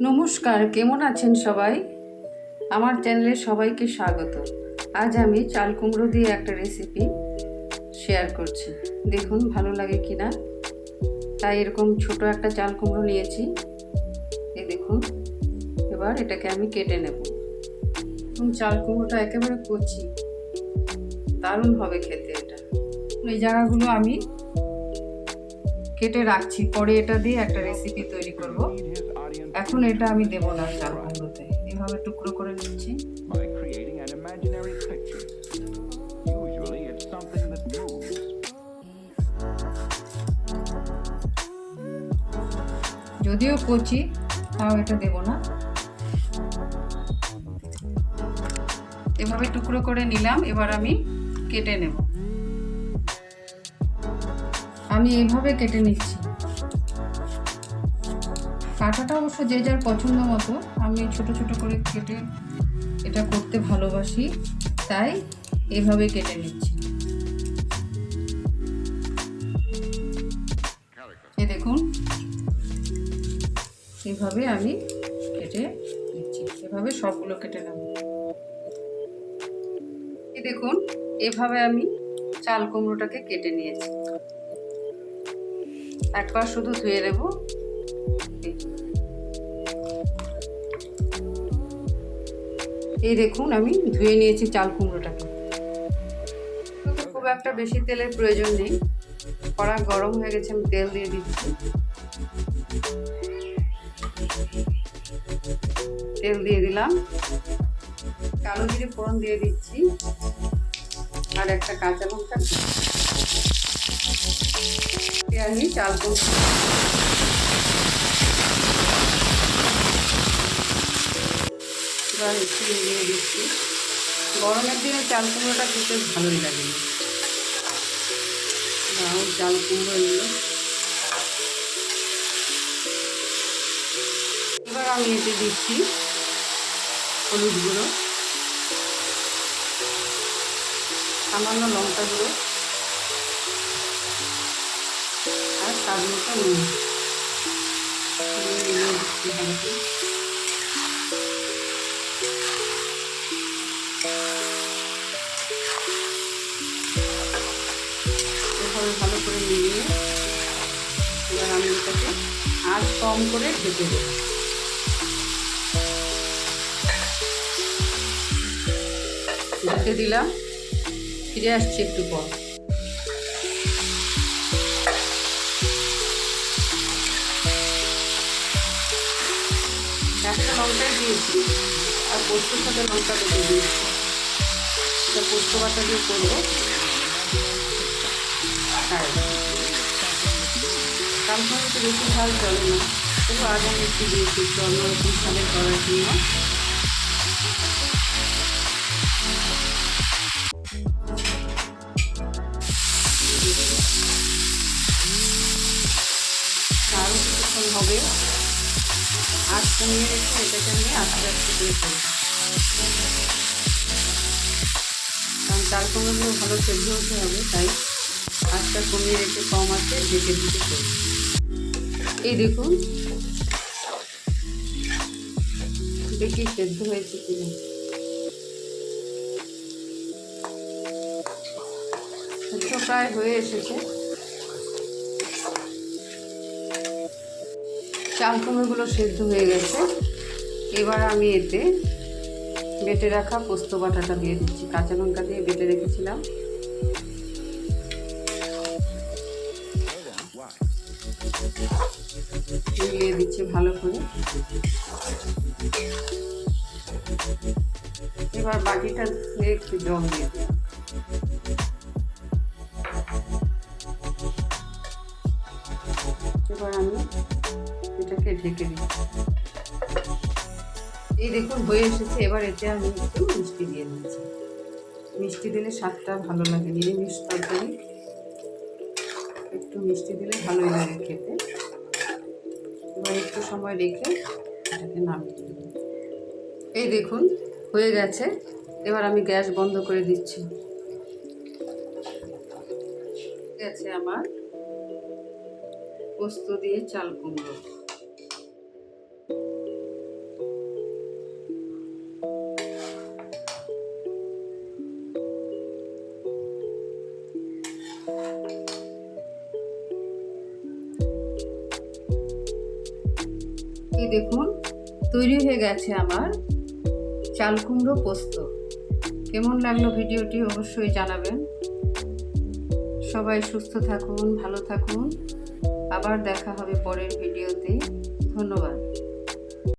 নমস্কার, কেমন আছেন সবাই? আমার চ্যানেলে সবাইকে স্বাগত। আজ আমি চাল কুমড়ো দিয়ে একটা রেসিপি শেয়ার করছি। দেখুন ভালো লাগে কিনা। তাই এরকম ছোট একটা চাল কুমড়ো নিয়েছি। এই দেখুন, এবার এটাকে আমি কেটে নেব। চাল কুমড়োটা একেবারে কচি, দারুণ হবে খেতে এটা। এই জায়গাগুলো আমি কেটে রাখছি, পরে এটা দিয়ে একটা রেসিপি তৈরি করব। এখন এটা আমি দেব না চাল কুমড়োতে, এভাবে টুকরো করে নিচ্ছি। যদিও কচি, তাও এটা দেব না। এভাবে টুকরো করে নিলাম, এবার আমি কেটে নেব। আমি এইভাবে কেটে নিচ্ছি। কাটাটা অবশ্য যে যার পছন্দ মতো, আমি ছোট ছোট করে কেটে এটা করতে ভালোবাসি, তাই এভাবে কেটে নিচ্ছি। এই দেখুন, এভাবে আমি কেটে নিচ্ছি। এভাবে সবগুলো কেটে নেব। এই দেখুন, এভাবে আমি চাল কুমড়োটাকে কেটে নিয়েছি। একবার শুধু ধুয়ে নেব। এই দেখুন, আমি ধুয়ে নিয়েছি চাল কুমড়োটাকে। খুব একটা বেশি তেলের প্রয়োজন নেই। কড়া গরম হয়ে গেছে, আমি তেল দিয়ে দিচ্ছি। তেল দিয়ে দিলাম, কালো জিরে ফোড়ন দিয়ে দিচ্ছি, আর একটা কাঁচা লঙ্কা আমি চাল কুমড়ো দিয়ে দিচ্ছি। গরমের দিনে চাল কুমড়োটা খেতে ভালোই লাগে। চাল কুমড়ো এগুলো এবার আমি এতে দিচ্ছি হলুদ গুঁড়ো, সামান্য লঙ্কা গুঁড়ো, আর স্বাদ মতো নুন দিয়ে দিচ্ছি ভালো করে। এভাবে ভালো করে মিলিয়ে এবার আমি এটাকে আঁচ কম করে ঢেকে দেব। ঢেকে দিলাম, ফিরে আসছি একটু পর। একটা লঙ্কাই দিয়েছি, আর পোস্তর সাথে লঙ্কা কেটে দিয়েছি। এটা পোস্ত বাটা দিয়ে করবো। হ্যাঁ, চাল কুমড়োতে বেশি ঝাল চলে না, তবু আজ আমি একটু দিয়েছি, একটু অন্যরকম স্বাদের করার জন্য। আরও কিছুক্ষণ হবে, আঁচ কমিয়ে রেখে এটাকে আমি আস্তে আস্তে দিয়ে করব। কারণ চাল কুমড়োগুলো ভালো সেদ্ধ হতে হবে, তাই আঁচটা কমিয়ে রেখে কম আঁচে ঢেকে দিতে করব। এই দেখুন, দেখি সেদ্ধ হয়েছে কিনা। সেদ্ধ প্রায় হয়ে এসেছে। চাল কুমড়োগুলো সেদ্ধ হয়ে গেছে। এবার আমি এতে বেটে রাখা পোস্ত বাটাটা দিয়ে দিচ্ছি। কাঁচা লঙ্কা দিয়ে বেটে রেখেছিলাম, মিলিয়ে দিচ্ছি ভালো করে। এবার বাটিটা ধুয়ে একটু জল দিয়ে দিলাম। এবার আমি এটাকে ঢেকে দিচ্ছি। এই দেখুন হয়ে এসেছে। এবার এতে আমি একটু মিষ্টি দিয়ে দিচ্ছি। মিষ্টি দিলে স্বাদটা ভালো লাগে। নিরামিষ তরকারি একটু মিষ্টি দিলে ভালোই লাগে খেতে। এবার একটু সময় রেখে এটাকে নামিয়ে দেব। এই দেখুন হয়ে গেছে। এবার আমি গ্যাস বন্ধ করে দিচ্ছি। গেছে আমার পোস্ত দিয়ে চাল কুমড়ো। এই দেখুন, তৈরি হয়ে গেছে আমার চাল কুমড়ো পোস্ত। কেমন লাগলো ভিডিওটি অবশ্যই জানাবেন। সবাই সুস্থ থাকুন, ভালো থাকুন। আবার দেখা হবে পরের ভিডিওতে। ধন্যবাদ।